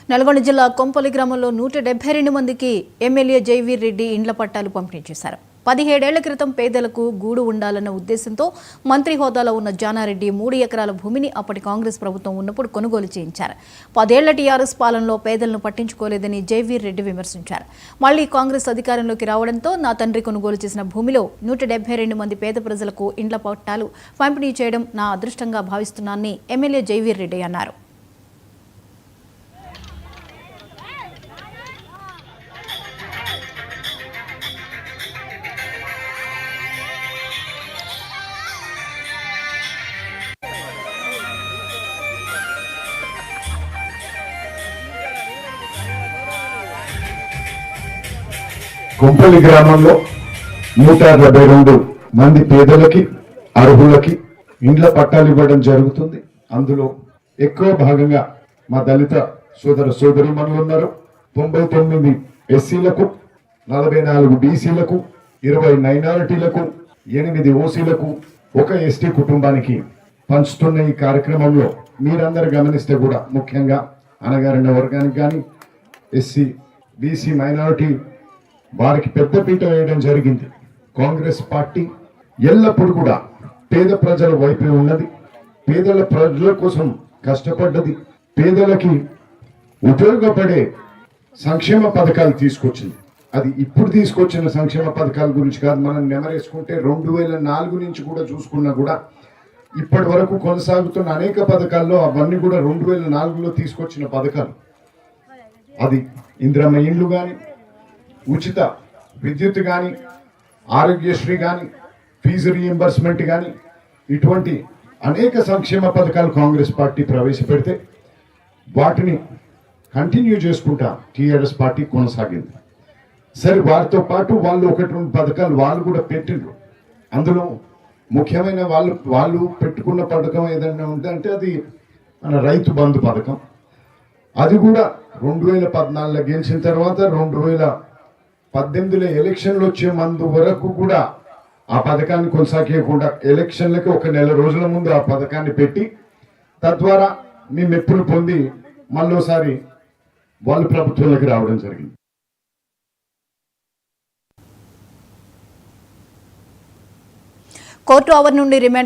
నల్గొండ జిల్లా కొంపల్లి గ్రామంలో 172 మందికి ఎమ్మెల్యే జైవీర్ రెడ్డి ఇండ్ల పట్టాలు పంపిణీ చేశారు. 17 ఏళ్ల క్రితం పేదలకు గూడు ఉండాలన్న ఉద్దేశంతో మంత్రి హోదాలో ఉన్న జానారెడ్డి 3 ఎకరాల భూమిని అప్పటి కాంగ్రెస్ ప్రభుత్వం ఉన్నప్పుడు కొనుగోలు చేయించారు. 10 ఏళ్ల టీఆర్ఎస్ పాలనలో పేదలను పట్టించుకోలేదని జైవీర్ రెడ్డి విమర్శించారు. మళ్లీ కాంగ్రెస్ అధికారంలోకి రావడంతో నా తండ్రి కొనుగోలు చేసిన భూమిలో 172 మంది పేద ప్రజలకు ఇండ్ల పట్టాలు పంపిణీ చేయడం నా అదృష్టంగా భావిస్తున్నానని ఎమ్మెల్యే జైవీర్ రెడ్డి అన్నారు. కొంపల్లి గ్రామంలో 172 మంది పేదలకి అర్హులకి ఇండ్ల పట్టాలు ఇవ్వడం జరుగుతుంది. అందులో ఎక్కువ భాగంగా మా దళిత సోదరీమణులు ఉన్నారు. 99 ఎస్సీలకు, 44 బీసీలకు, 20 మైనారిటీలకు, 8 ఓసీలకు, 1 ఎస్టీ కుటుంబానికి పంచుతున్న ఈ కార్యక్రమంలో మీరందరూ గమనిస్తే కూడా ముఖ్యంగా అణగారిన వర్గానికి కానీ ఎస్సీ బీసీ మైనారిటీ వారికి పెద్దపీట వేయడం జరిగింది. కాంగ్రెస్ పార్టీ ఎల్లప్పుడూ కూడా పేద ప్రజల వైపే ఉన్నది. ప్రజల కోసం కష్టపడ్డది. పేదలకి ఉపయోగపడే సంక్షేమ పథకాలు తీసుకొచ్చింది. అది ఇప్పుడు తీసుకొచ్చిన సంక్షేమ పథకాల గురించి కాదు. మనం నెమరేసుకుంటే 2004 నుంచి కూడా చూసుకున్నా కూడా ఇప్పటి వరకు కొనసాగుతున్న అనేక పథకాల్లో అవన్నీ కూడా 2004లో తీసుకొచ్చిన పథకాలు. అది ఇందిరమ్మ ఇండ్లు కానీ, ఉచిత విద్యుత్ కానీ, ఆరోగ్యశ్రీ కానీ, ఫీజు రీఎంబర్స్మెంట్ కానీ, ఇటువంటి అనేక సంక్షేమ పథకాలు కాంగ్రెస్ పార్టీ ప్రవేశపెడితే వాటిని కంటిన్యూ చేసుకుంటా టీఆర్ఎస్ పార్టీ కొనసాగింది. సరే, వారితో పాటు వాళ్ళు 1-2 పథకాలు వాళ్ళు కూడా పెట్టిండ్రు. అందులో ముఖ్యమైన వాళ్ళు పెట్టుకున్న పథకం ఏదైనా ఉందంటే అది మన రైతు బంధు పథకం. అది కూడా 2014లో గెలిచిన తర్వాత 2018లో ఎలక్షన్లు వచ్చే ముందు వరకు కూడా ఆ పథకాన్ని కొనసాగించకుండా ఎలక్షన్లకి 1 నెల రోజుల ముందు ఆ పథకాన్ని పెట్టి తద్వారా మీ మెప్పులు పొంది మళ్ళోసారి వాళ్ళు ప్రభుత్వంలోకి రావడం జరిగింది. కోర్టు ఆవరణ నుండి రిమాండ్